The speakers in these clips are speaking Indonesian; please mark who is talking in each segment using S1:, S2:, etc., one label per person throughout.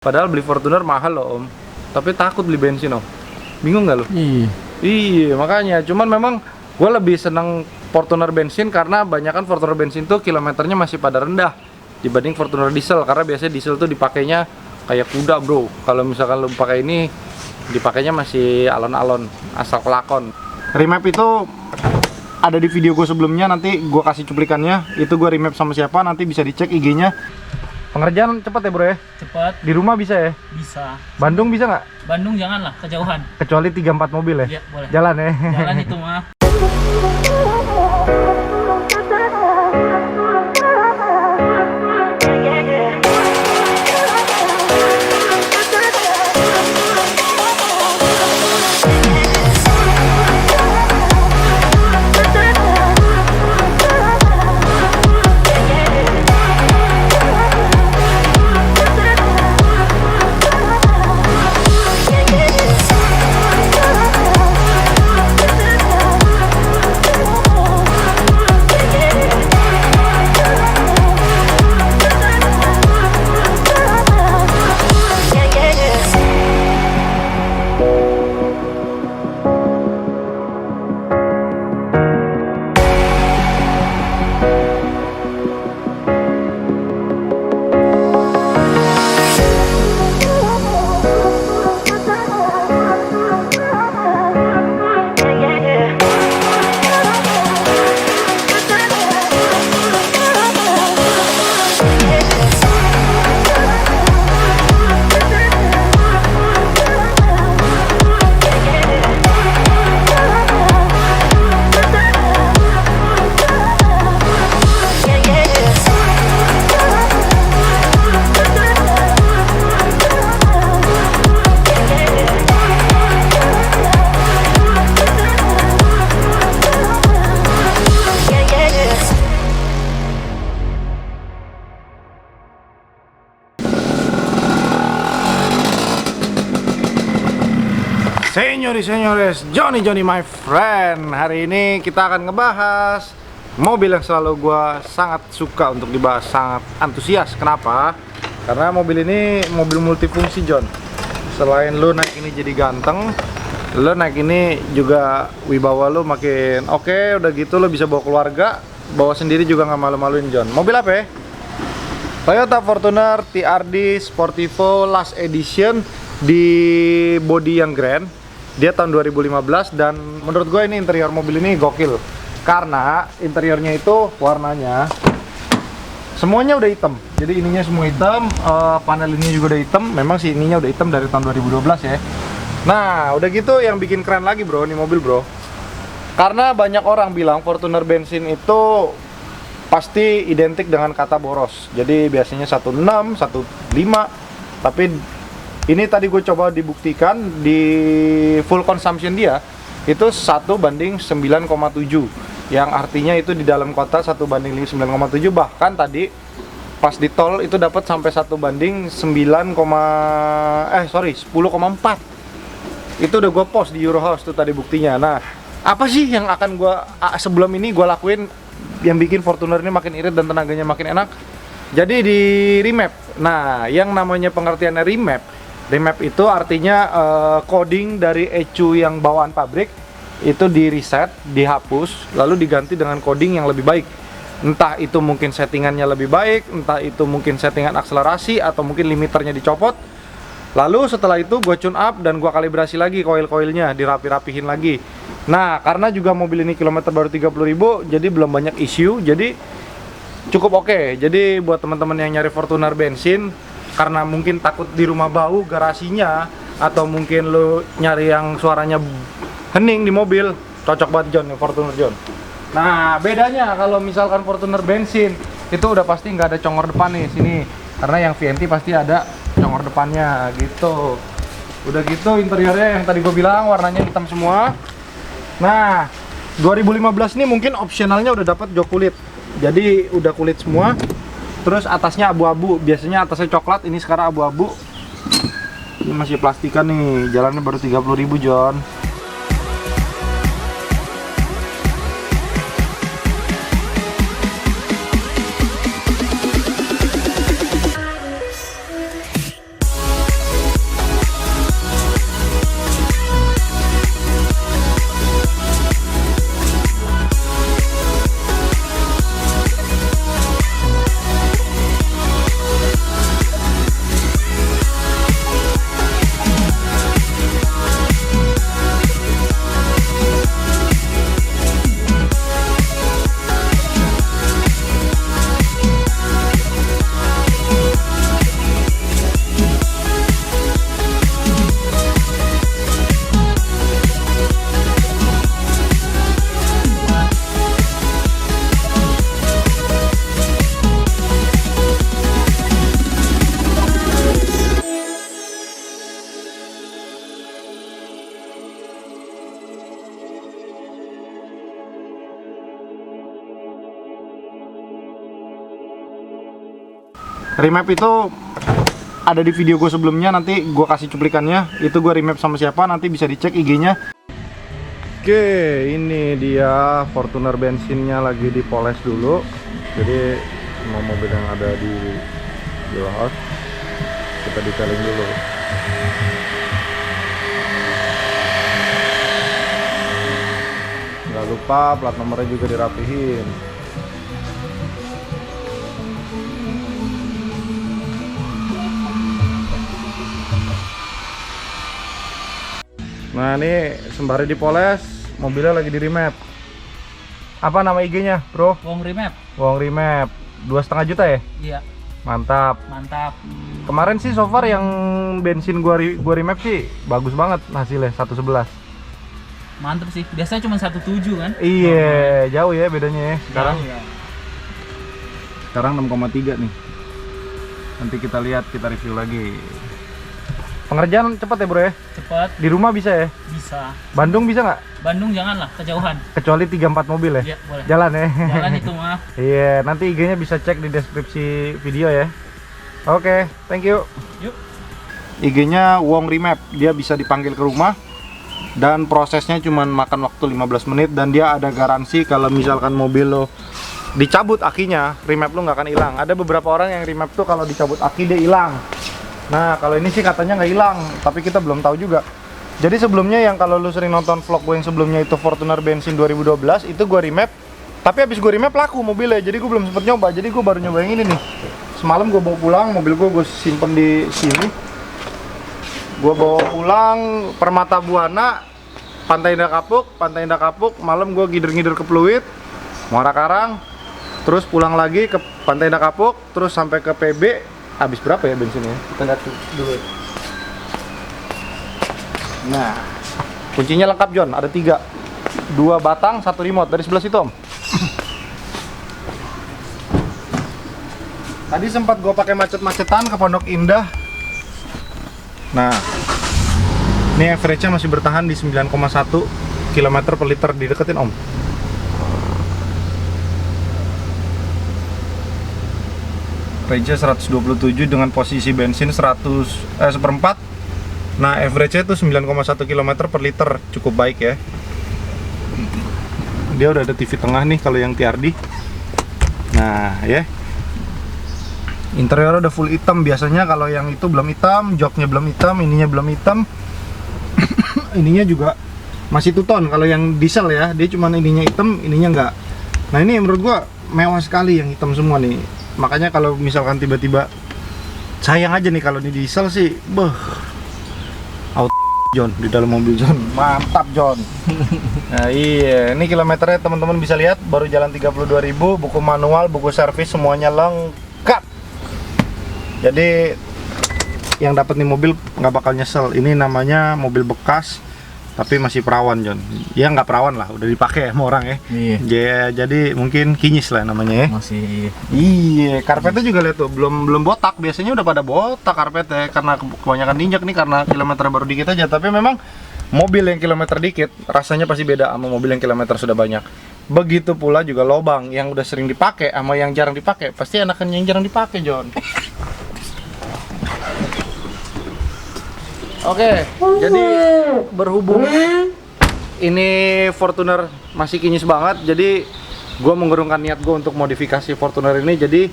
S1: Padahal beli Fortuner mahal loh om, tapi takut beli bensin om. Bingung nggak lo? Iya makanya, cuman memang gue lebih seneng Fortuner bensin karena banyakan Fortuner bensin tuh kilometernya masih pada rendah dibanding Fortuner diesel, karena biasanya diesel tuh dipakainya kayak kuda bro. Kalau misalkan lo pakai ini, dipakainya masih alon-alon, asal kelakon. Remap itu ada di video gue sebelumnya, nanti gue kasih cuplikannya. Itu gue remap sama siapa, nanti bisa dicek IG-nya. Pengerjaan cepet ya bro ya?
S2: Cepet.
S1: Di rumah bisa ya?
S2: Bisa.
S1: Bandung bisa nggak?
S2: Bandung janganlah, kejauhan.
S1: Kecuali 3-4 mobil ya?
S2: Iya, boleh.
S1: Jalan ya?
S2: Jalan itu mah.
S1: Senyores, Johnny my friend. Hari ini kita akan ngebahas mobil yang selalu gue sangat suka untuk dibahas, sangat antusias. Kenapa? Karena mobil ini mobil multifungsi John. Selain lo naik ini jadi ganteng, lo naik ini juga wibawa lo makin oke. Udah gitu lo bisa bawa keluarga, bawa sendiri juga nggak malu-maluin John. Mobil apa ya? Toyota Fortuner TRD Sportivo Last Edition di body yang grand. Dia tahun 2015 dan menurut gue ini interior mobil ini gokil. Karena interiornya itu warnanya semuanya udah hitam. Jadi ininya semua hitam, panel ini juga udah hitam. Memang sih ininya udah hitam dari tahun 2012 ya. Nah, udah gitu yang bikin keren lagi bro, ini mobil bro. Karena banyak orang bilang Fortuner bensin itu pasti identik dengan kata boros. Jadi biasanya 16, 15, tapi ini tadi gue coba dibuktikan di full consumption dia itu 1:9,7, yang artinya itu di dalam kota 1:9,7, bahkan tadi pas di tol itu dapat sampai 1:10,4. Itu udah gue post di Eurohouse tuh tadi buktinya. Nah, apa sih yang akan gue sebelum ini gue lakuin yang bikin Fortuner ini makin irit dan tenaganya makin enak? Jadi di remap. Nah, yang namanya pengertiannya remap itu artinya coding dari ECU yang bawaan pabrik itu di reset, dihapus, lalu diganti dengan coding yang lebih baik. Entah itu mungkin settingannya lebih baik, entah itu mungkin settingan akselerasi, atau mungkin limiternya dicopot. Lalu setelah itu gue tune up dan gue kalibrasi lagi koil-koilnya, dirapi-rapihin lagi. Nah, karena juga mobil ini kilometer baru 30.000, jadi belum banyak issue, jadi cukup oke. Jadi buat teman-teman yang nyari Fortuner bensin, karena mungkin takut di rumah bau garasinya, atau mungkin lo nyari yang suaranya hening di mobil, cocok banget John, Fortuner John. Nah, bedanya kalau misalkan Fortuner bensin itu udah pasti nggak ada congor depan nih sini, karena yang VNT pasti ada congor depannya gitu. Udah gitu interiornya yang tadi gue bilang warnanya hitam semua. Nah, 2015 ini mungkin opsionalnya udah dapat jok kulit, jadi udah kulit semua. Terus atasnya abu-abu, biasanya atasnya coklat, ini sekarang abu-abu. Ini masih plastikan nih, jalannya baru 30.000 John. Remap itu ada di video gue sebelumnya, nanti gue kasih cuplikannya. Itu gue remap sama siapa, nanti bisa dicek IG-nya. Oke, ini dia Fortuner bensinnya lagi dipoles dulu. Jadi semua mobil yang ada di Yellow House kita detailing dulu. Nggak lupa plat nomornya juga dirapihin. Nah ini sembari dipoles, mobilnya lagi di remap. Apa nama IG-nya, bro?
S2: Wong Remap.
S1: Wong Remap, 2,5 juta ya?
S2: Iya,
S1: Mantap.
S2: mantap.
S1: Kemarin sih so far yang bensin gua remap sih bagus banget hasilnya, 111.
S2: Mantap sih. Biasanya cuma 1,7 kan?
S1: Iya, jauh ya bedanya ya. Sekarang 6,3 nih. Nanti kita lihat, kita review lagi. Pengerjaan cepat ya, bro ya?
S2: Cepet,
S1: Di rumah bisa ya?
S2: bisa.
S1: Bandung bisa nggak?
S2: Bandung janganlah, kejauhan.
S1: Kecuali 3-4 mobil ya?
S2: Iya, boleh.
S1: Jalan ya?
S2: Jalan itu mah.
S1: Iya, nanti IG-nya bisa cek di deskripsi video ya. Oke, thank you.
S2: Yuk.
S1: IG-nya Wong Remap, dia bisa dipanggil ke rumah dan prosesnya cuma makan waktu 15 menit dan dia ada garansi kalau misalkan mobil lo dicabut akinya, remap lo nggak akan hilang. Ada beberapa orang yang remap tuh kalau dicabut aki dia hilang. Nah, kalau ini sih katanya nggak hilang, tapi kita belum tahu juga. Jadi sebelumnya yang kalau lu sering nonton vlog gue yang sebelumnya itu Fortuner bensin 2012, itu gue remap. Tapi habis gue remap laku mobilnya, jadi gue belum sempet nyoba. Jadi gue baru nyoba yang ini nih. Semalam gue bawa pulang, mobil gue simpen di sini. Gue bawa pulang Permata Buana, Pantai Indah Kapuk. Malam gue ngider-ngider ke Pluit, Muara Karang, terus pulang lagi ke Pantai Indah Kapuk, terus sampai ke PB. Habis berapa ya bensinnya? Kita lihat dulu. Nah, kuncinya lengkap John, ada 3. 2 batang, 1 remote. Dari sebelah situ Om. Tadi sempat gue pakai macet-macetan ke Pondok Indah. Nah, ini average-nya masih bertahan di 9,1 km per liter. Dideketin Om. Average-nya 127 dengan posisi bensin 1/4. Nah, average-nya itu 9,1 km per liter, cukup baik ya. Dia udah ada TV tengah nih kalau yang TRD. Nah, ya. Interior udah full hitam. Biasanya kalau yang itu belum hitam, joknya belum hitam, ininya belum hitam. Ininya juga masih two-tone. Kalau yang diesel ya, dia cuma ininya hitam, ininya enggak. Nah, ini menurut gua mewah sekali yang hitam semua nih. Makanya kalau misalkan tiba-tiba sayang aja nih kalau di diesel sih, auto John di dalam mobil John, mantap John. Nah iya, ini kilometernya teman-teman bisa lihat baru jalan 32.000, buku manual, buku servis semuanya lengkap. Jadi yang dapat nih mobil nggak bakal nyesel. Ini namanya mobil bekas tapi masih perawan John. Ya nggak perawan lah, udah dipakai sama orang ya.
S2: Iya.
S1: Jadi mungkin kinyis lah namanya ya.
S2: Masih.
S1: Iya, karpetnya juga lihat tuh, belum botak. Biasanya udah pada botak karpetnya karena kebanyakan injak nih karena kilometer baru dikit aja. Tapi memang mobil yang kilometer dikit rasanya pasti beda sama mobil yang kilometer sudah banyak. Begitu pula juga lobang yang udah sering dipakai sama yang jarang dipakai, pasti enakan yang jarang dipakai, John. Oke, jadi berhubung ini Fortuner masih kinyis banget, jadi gue mengurungkan niat gue untuk modifikasi Fortuner ini. Jadi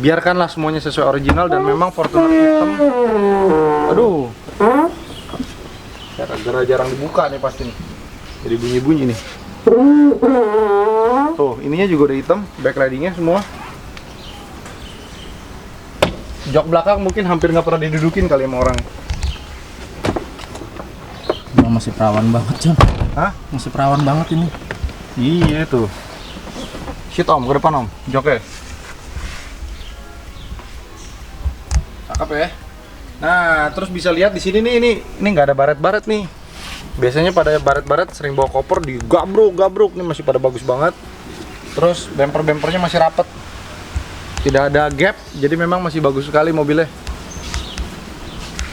S1: biarkanlah semuanya sesuai original dan memang Fortuner hitam. Aduh, gara-gara jarang dibuka nih pasti nih, jadi bunyi-bunyi nih. Tuh, ininya juga udah hitam, backlightingnya semua. Jok belakang mungkin hampir nggak pernah didudukin kali sama orang.
S2: Masih perawan banget John.
S1: Hah?
S2: Masih perawan banget ini.
S1: Iya tuh. Shit Om, ke depan Om, joknya. Cakep ya. Nah, terus bisa lihat di sini nih, ini nggak ada baret-baret nih. Biasanya pada baret-baret sering bawa koper digabruk, nih masih pada bagus banget. Terus bumper-bumpernya masih rapet. Tidak ada gap, jadi memang masih bagus sekali mobilnya.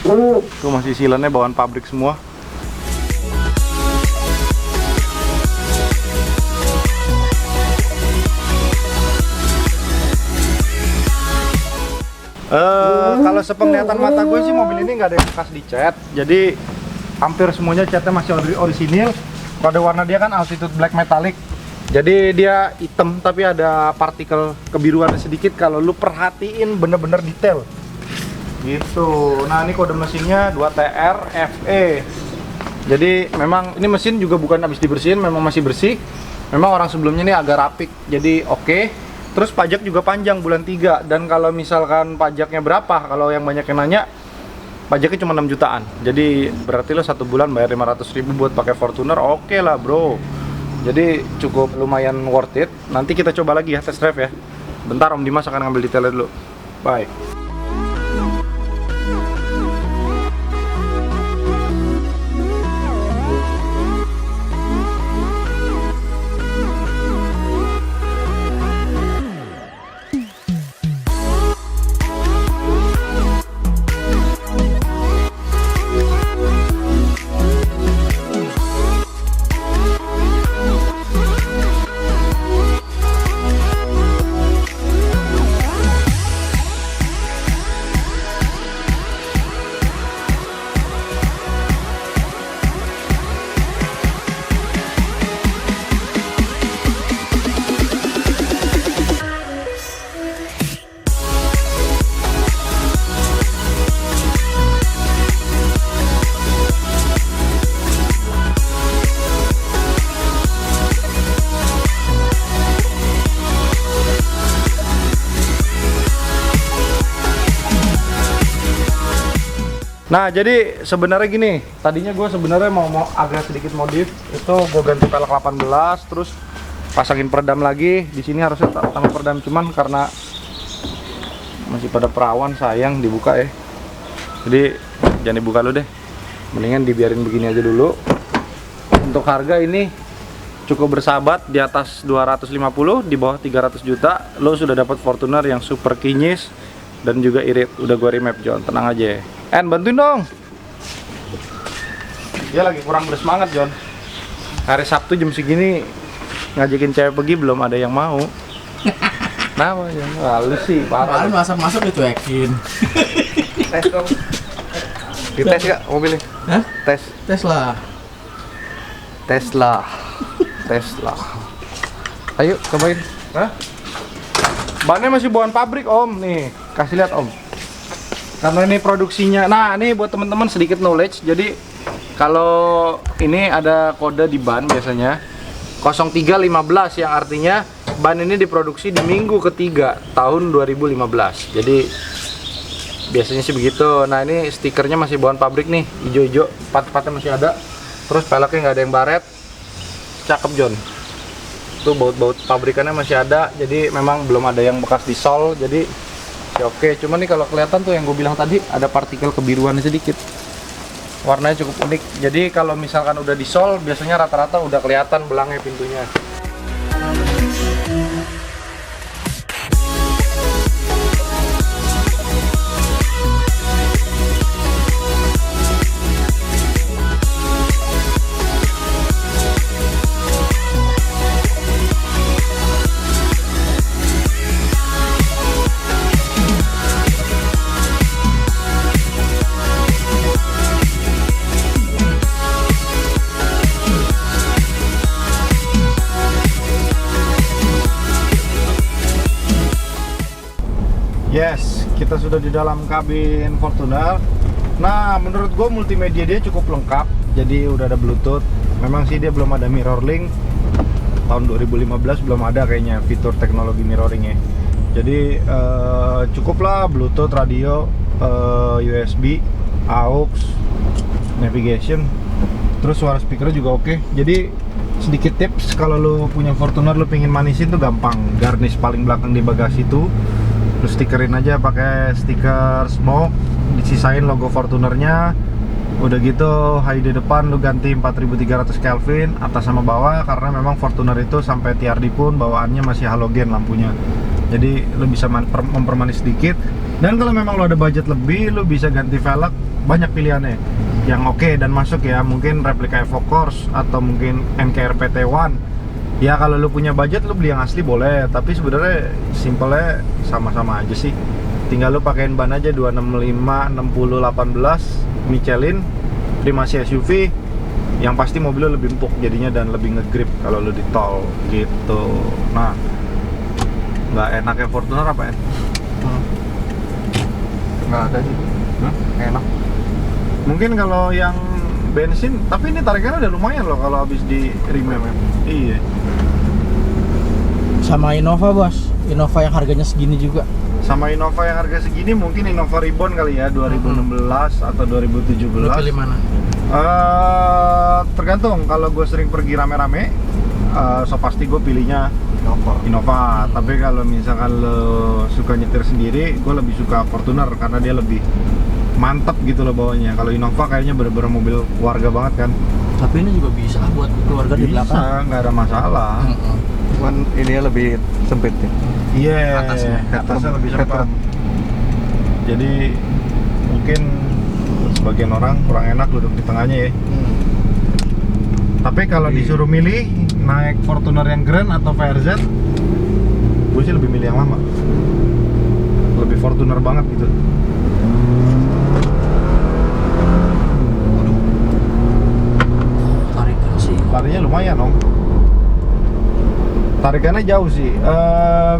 S1: Tuh masih silennya bawaan pabrik semua. Kalau sepenglihatan mata gue sih mobil ini nggak ada yang bekas dicat, jadi hampir semuanya catnya masih orisinil. Kode warna dia kan altitude black metallic, jadi dia hitam tapi ada partikel kebiruan sedikit kalau lu perhatiin bener-bener detail gitu. Nah ini kode mesinnya 2TR FE. Jadi memang ini mesin juga bukan habis dibersihin, memang masih bersih. Memang orang sebelumnya ini agak rapik, jadi oke. Terus pajak juga panjang bulan 3. Dan kalau misalkan pajaknya berapa, kalau yang banyak yang nanya, pajaknya cuma 6 jutaan. Jadi berarti lo 1 bulan bayar 500.000 buat pakai Fortuner, oke lah bro. Jadi cukup lumayan worth it. Nanti kita coba lagi ya test drive ya. Bentar Om Dimas akan ngambil detailnya dulu. Bye. Nah jadi sebenarnya gini, tadinya gue sebenarnya mau agak sedikit modif, itu gue ganti pelek 18, terus pasangin peredam lagi. Di sini harusnya tambah peredam, cuman karena masih pada perawan sayang dibuka ya. Jadi jangan dibuka lu deh, mendingan dibiarin begini aja dulu. Untuk harga ini cukup bersahabat, di atas 250, di bawah 300 juta lo sudah dapat Fortuner yang super kinyis dan juga irit. Udah gue remap John, tenang aja. Bantuin dong. Dia lagi kurang bersemangat John. Hari Sabtu jam segini ngajakin cewek pergi belum ada yang mau. Kenapa John? Lalu sih parah.
S2: Kemarin masuk dicuekin.
S1: Tes dong. Dites gak mobilnya?
S2: Hah?
S1: Tes.
S2: Tesla.
S1: Tesla. Ayo cobain. Hah? Bannya masih bawaan pabrik Om. Nih, kasih lihat Om. Karena ini produksinya. Nah, ini buat teman-teman sedikit knowledge. Jadi kalau ini ada kode di ban biasanya 0315, yang artinya ban ini diproduksi di minggu ketiga tahun 2015. Jadi biasanya sih begitu. Nah, ini stikernya masih bawaan pabrik nih, hijau-hijau, part-partnya masih ada. Terus peleknya nggak ada yang baret. Cakep John. Tuh baut-baut pabrikannya masih ada. Jadi memang belum ada yang bekas disol. Jadi ya oke, cuman nih kalau kelihatan tuh yang gue bilang tadi ada partikel kebiruan sedikit. Warnanya cukup unik. Jadi kalau misalkan udah disol, biasanya rata-rata udah kelihatan belangnya pintunya. Yes, kita sudah di dalam kabin Fortuner. Nah, menurut gue multimedia dia cukup lengkap. Jadi udah ada Bluetooth. Memang sih dia belum ada mirroring. Tahun 2015 belum ada kayaknya fitur teknologi mirroringnya. Jadi cukup lah Bluetooth, radio, USB, AUX, navigation. Terus suara speakernya juga oke. Jadi sedikit tips, kalau lu punya Fortuner lu pengen manisin tuh gampang. Garnish paling belakang di bagasi itu lu stikerin aja pakai stiker smoke, disisain logo Fortunernya. Udah gitu high di depan lu ganti 4300 Kelvin atas sama bawah, karena memang Fortuner itu sampai TRD pun bawaannya masih halogen lampunya. Jadi lu bisa mempermanis sedikit. Dan kalau memang lu ada budget lebih, lu bisa ganti velg, banyak pilihannya yang oke dan masuk ya. Mungkin replika Evo Corse atau mungkin NKR PT1. Ya kalau lu punya budget lu beli yang asli boleh, tapi sebenarnya simpelnya sama-sama aja sih. Tinggal lu pakein ban aja 265 60 18 Michelin, Primasi SUV. Yang pasti mobilnya lebih empuk jadinya dan lebih ngegrip kalau lu di tol gitu. Nah, nggak enaknya Fortuner apa ya?
S3: Nggak ada sih. Enak.
S1: Mungkin kalau yang bensin, tapi ini tarikannya udah lumayan loh kalau habis di remap. Iya.
S2: Sama Innova bos, Innova yang harganya segini juga.
S1: Sama Innova yang harga segini mungkin Innova Reborn kali ya 2016 atau 2017.
S2: Lu pilih mana?
S1: Tergantung, kalau gue sering pergi rame-rame, so pasti gue pilihnya Innova. Tapi kalau misalkan lo suka nyetir sendiri, gue lebih suka Fortuner karena dia lebih mantep gitu loh bawanya. Kalau Innova kayaknya bener-bener mobil warga banget kan.
S2: Tapi ini juga bisa buat keluarga di belakang.
S1: Bisa, nggak ada masalah.
S3: Cuman ini lebih sempit ya.
S1: Iya,
S3: Atasnya
S1: lebih
S3: headroom.
S1: cepat. Jadi mungkin sebagian orang kurang enak duduk di tengahnya ya. Tapi kalau disuruh milih naik Fortuner yang Grand atau VRZ, gue sih lebih milih yang lama. Lebih Fortuner banget gitu.
S2: Tarikan sih.
S1: Larinya lumayan dong. Tarikannya jauh sih,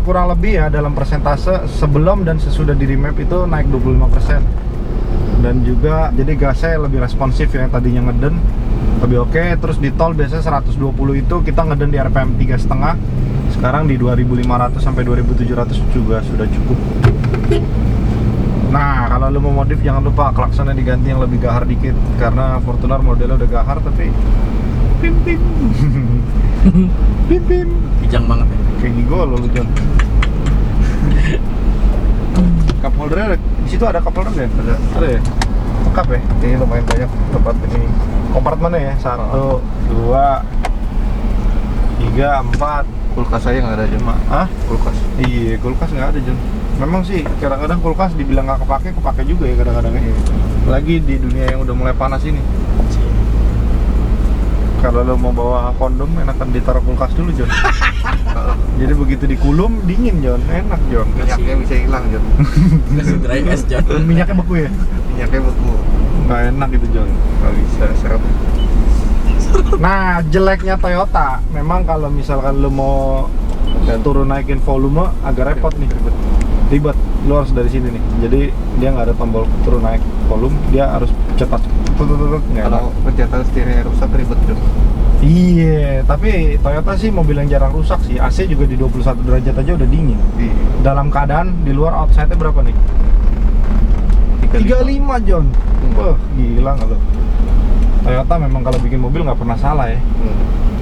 S1: kurang lebih ya dalam persentase sebelum dan sesudah di remap itu naik 25%. Dan juga jadi gasnya lebih responsif ya, yang tadinya ngeden lebih oke. Terus di tol biasanya 120 itu kita ngeden di RPM 3,5, sekarang di 2500 sampai 2700 juga sudah cukup. Nah, kalau lu mau modif jangan lupa klaksonnya diganti yang lebih gahar dikit, karena Fortuner modelnya udah gahar tapi pim pim pim pim
S2: Kijang banget ya.
S1: kayak gigol lo lu John. Cup holdernya di situ ada cup holder kan? Ada ya? Lengkap ya?
S3: Ini lumayan banyak tempat ini.
S1: Kompartemennya ya? 1, 2, 3, 4.
S3: Kulkas saya nggak ada cuma.
S1: Hah?
S3: Kulkas.
S1: Iya, kulkas nggak ada John. Memang sih kadang-kadang kulkas dibilang nggak kepake juga ya kadang-kadang ya. Lagi di dunia yang udah mulai panas ini. Kalau lo mau bawa kondom enakan ditaruh kulkas dulu John. Jadi begitu dikulum dingin John, enak John.
S3: Minyaknya bisa hilang John.
S2: Kasih dry ice John.
S1: Minyaknya beku ya?
S3: Minyaknya beku.
S1: Nggak enak gitu John.
S3: Nggak bisa seret.
S1: Nah, jeleknya Toyota memang kalau misalkan lo mau turun naikin volume agak repot nih. Ribet, lo harus dari sini nih. Jadi dia nggak ada tombol turun naik volume, dia harus cetak. Nggak enak.
S3: Kalau pencetakan setirnya rusak ribet John.
S1: Iya, tapi Toyota sih mobil yang jarang rusak sih. AC juga di 21 derajat aja udah dingin. Dalam keadaan di luar outside-nya berapa nih? 35 John. Wah, gila nggak lo? Toyota memang kalau bikin mobil nggak pernah salah ya.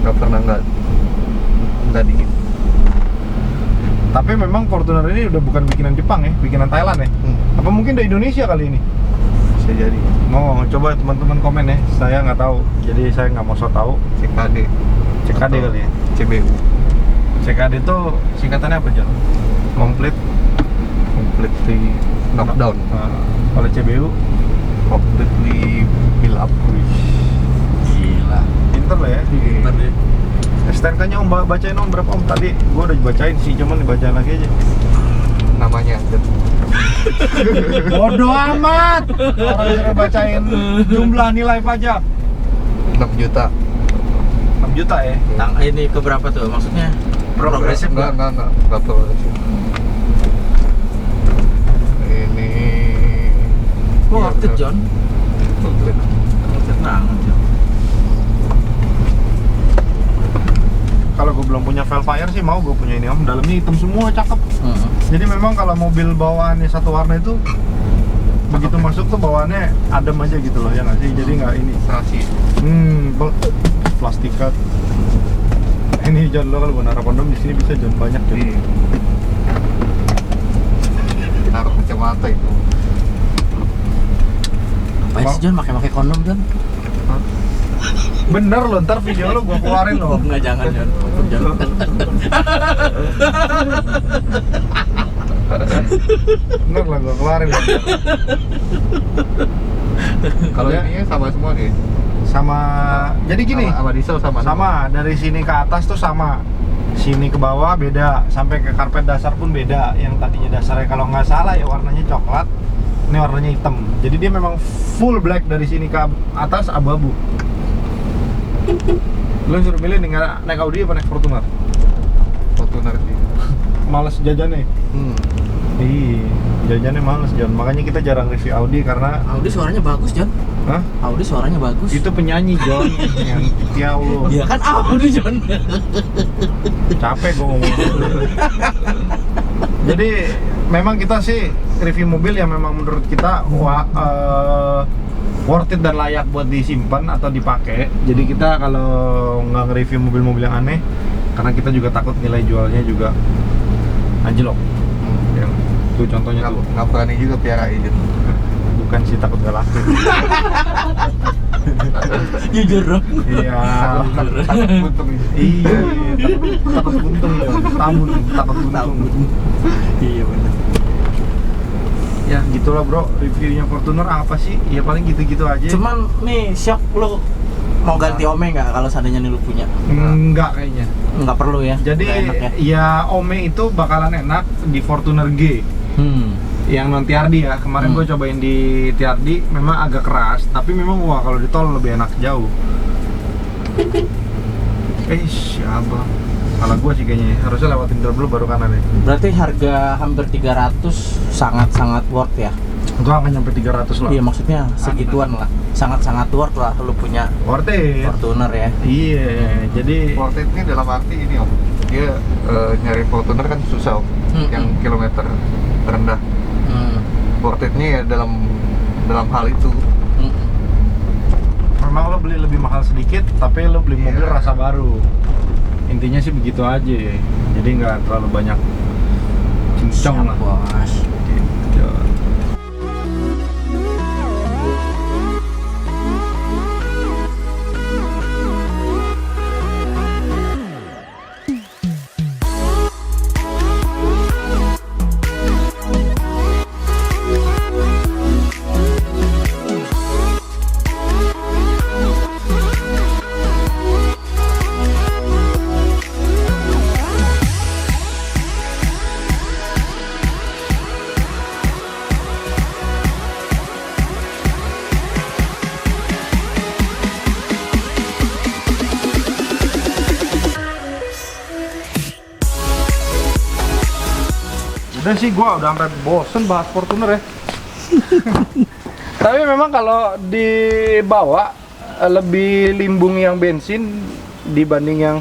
S3: Nggak pernah nggak dingin.
S1: Tapi memang Fortuner ini udah bukan bikinan Jepang ya, bikinan Thailand ya. Apa mungkin dari Indonesia kali ini?
S3: Bisa jadi.
S1: Oh, coba teman-teman komen ya. Saya nggak tahu, jadi saya nggak mau so tahu.
S3: CKD.
S1: CKD
S3: Atau
S1: kali ya.
S3: CBU.
S1: CKD itu singkatannya apa John?
S3: Completely knockdown.
S1: Kalau CBU,
S3: Completely fill up.
S2: Gila.
S1: pinter lah ya.
S2: Pinter deh.
S1: STNK-nya Om bacain Om berapa Om tadi? Gua udah bacain sih, cuman dibacain lagi aja.
S3: Namanya John.
S1: Bodoh amat. Orang yang bacain jumlah nilai pajak
S3: 6 juta.
S1: 6 juta ya.
S2: Ini ke berapa tuh? Maksudnya progresif nggak?
S3: Enggak progresif. Ini
S2: Wah, worth it John. Worth it banget John.
S1: Kalau gue belum punya Velfire sih mau gue punya ini Om. Dalamnya hitam semua, cakep. Jadi memang kalau mobil bawaannya satu warna itu begitu masuk tuh bawaannya adem aja gitu loh ya nggak sih? Jadi nggak ini.
S3: Serasi.
S1: Plastikat. Ini John, lo kalau mau naruh kondom di sini bisa John, banyak John.
S3: Naruh kacamata itu.
S2: Ngapain sih John pakai kondom John?
S1: Bener lo, ntar video lo gue keluarin lo.
S2: Enggak, jangan John. Jangan.
S1: Bener lah gue keluarin lo.
S3: Kalau
S1: Ya.
S3: ininya sama semua nih.
S1: Sama, jadi gini,
S3: Sama diesel sama.
S1: sama dari sini ke atas tuh sama. sini ke bawah beda, sampai ke karpet dasar pun beda. Yang tadinya dasarnya kalau nggak salah ya warnanya coklat, ini warnanya hitam. Jadi dia memang full black dari sini ke atas abu-abu. Lo suruh milih naik Audi apa naik Fortuner?
S3: Fortuner sih.
S1: Males jajannya. Iya, jajannya males John. Makanya kita jarang review Audi karena
S2: Audi suaranya bagus, John.
S1: hah?
S2: Audi suaranya bagus.
S1: Itu penyanyi John. Ya Allah.
S2: Iya kan Audi, John.
S1: Capek gue ngomong. Jadi memang kita sih review mobil yang memang menurut kita worth it dan layak buat disimpan atau dipakai. Jadi kita kalau nggak nge-review mobil-mobil yang aneh, karena kita juga takut nilai jualnya juga anjlok. Ya, tuh contohnya tuh.
S3: Nggak berani juga piara ini.
S1: Bukan sih takut gak laku.
S2: Jujur dong.
S1: Iya.
S3: Takut buntung ini.
S1: Iya, takut buntung ya. Takut buntung.
S2: Iya benar.
S1: Ya gitulah bro, reviewnya Fortuner apa sih? Ya paling gitu-gitu aja.
S2: Cuman nih shock lo mau ganti Ome nggak kalau seandainya nih lu punya?
S1: Enggak kayaknya.
S2: Nggak perlu ya.
S1: Jadi
S2: Nggak enak
S1: ya Ome itu bakalan enak di Fortuner G. Yang non TRD ya. Kemarin gue cobain di TRD memang agak keras, tapi memang wah kalau di tol lebih enak jauh. Siapa? Salah gue sih kayaknya. Harusnya lewatin dulu baru kanan ya.
S2: Berarti harga hampir 300 sangat-sangat worth ya?
S1: Enggak akan nyampe 300 lah.
S2: Iya maksudnya segituan lah. Sangat-sangat worth lah lu punya
S1: Worth it.
S2: Fortuner ya.
S1: Iya, jadi
S3: Worth it ini dalam arti ini om. Dia nyari Fortuner kan susah om. Yang kilometer rendah. Worth it ini ya dalam hal itu.
S1: memang lo beli lebih mahal sedikit, tapi lo beli mobil rasa baru. Intinya sih begitu aja. Jadi nggak terlalu banyak cincong lah.
S2: Bos.
S1: Gitu. Udah sih, gua udah sampai bosen bahas Fortuner ya. Tapi memang kalau dibawa lebih limbung yang bensin dibanding yang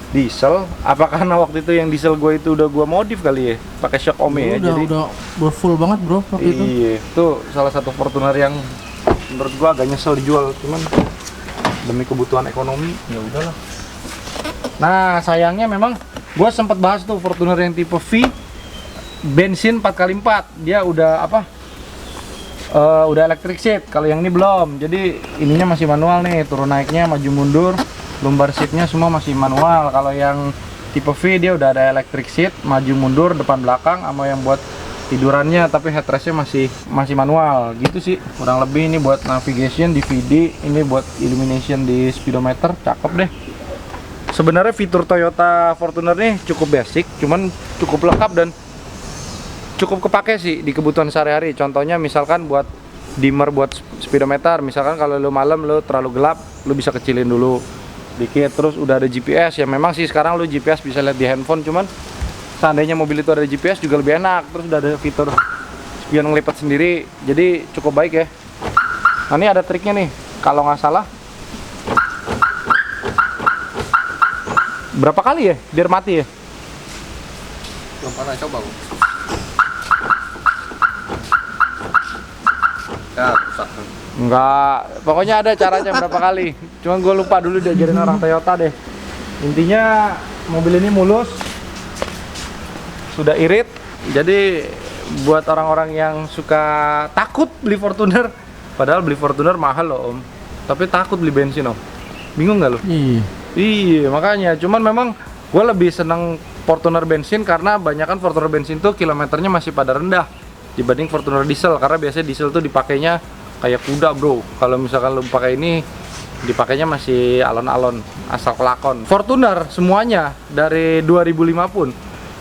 S1: diesel. Apa karena waktu itu yang diesel gue itu udah gua modif kali ya, pakai shock Ome ya. Jadi
S2: udah full banget bro waktu itu.
S1: iya, itu salah satu Fortuner yang menurut gua agak nyesel dijual, cuman demi kebutuhan ekonomi ya udahlah. Nah sayangnya memang gua sempat bahas tuh Fortuner yang tipe V bensin 4x4, dia udah apa? Udah electric seat. Kalau yang ini belum. Jadi ininya masih manual nih, turun naiknya, maju mundur, lumbar seatnya semua masih manual. Kalau yang tipe V dia udah ada electric seat, maju mundur, depan belakang, sama yang buat tidurannya, tapi headrestnya masih manual. Gitu sih, kurang lebih. Ini buat navigation, DVD, ini buat illumination di speedometer, cakep deh. Sebenarnya fitur Toyota Fortuner nih cukup basic, cuman cukup lengkap dan cukup kepake sih di kebutuhan sehari-hari. Contohnya misalkan buat dimmer buat speedometer, misalkan kalau lu malam lu terlalu gelap, lu bisa kecilin dulu dikit. Terus udah ada GPS ya, memang sih sekarang lu GPS bisa lihat di handphone, cuman seandainya mobil itu ada GPS juga lebih enak. Terus udah ada fitur spion ngelipat sendiri, jadi cukup baik ya. Nah ini ada triknya nih, kalau nggak salah berapa kali ya biar mati ya?
S3: Belum pernah coba Bu. Ya, rusak.
S1: Enggak, pokoknya ada caranya berapa kali. Cuman gue lupa dulu diajarin orang Toyota deh. Intinya mobil ini mulus, sudah irit. Jadi buat orang-orang yang suka takut beli Fortuner, padahal beli Fortuner mahal loh om, tapi takut beli bensin om. Bingung nggak lo? Iya, makanya. Cuman memang gue lebih seneng Fortuner bensin karena banyakan Fortuner bensin tuh kilometernya masih pada rendah dibanding Fortuner diesel, karena biasanya diesel tuh dipakainya kayak kuda bro. Kalau misalkan lu pakai ini dipakainya masih alon-alon, asal kelakon. Fortuner semuanya dari 2005 pun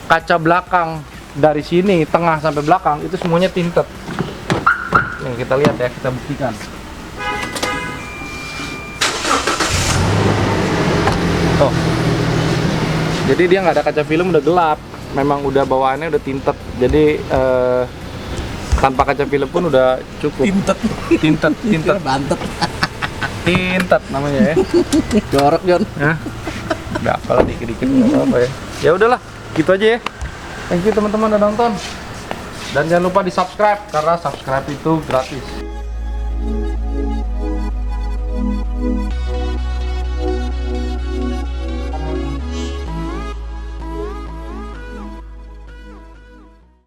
S1: kaca belakang dari sini tengah sampai belakang itu semuanya tinted. Nih kita lihat ya, kita buktikan. Tuh. Jadi dia nggak ada kaca film, udah gelap. Memang udah bawaannya udah tinted. Jadi tanpa kaca film pun udah cukup. Tinted.
S2: Bantet.
S1: Tinted namanya ya.
S2: Jorok Jon.
S1: Hah? Udah apalah dikit-dikit nggak apa-apa ya. Ya udahlah, gitu aja ya. Thank you teman-teman udah nonton. Dan jangan lupa di subscribe karena subscribe itu gratis.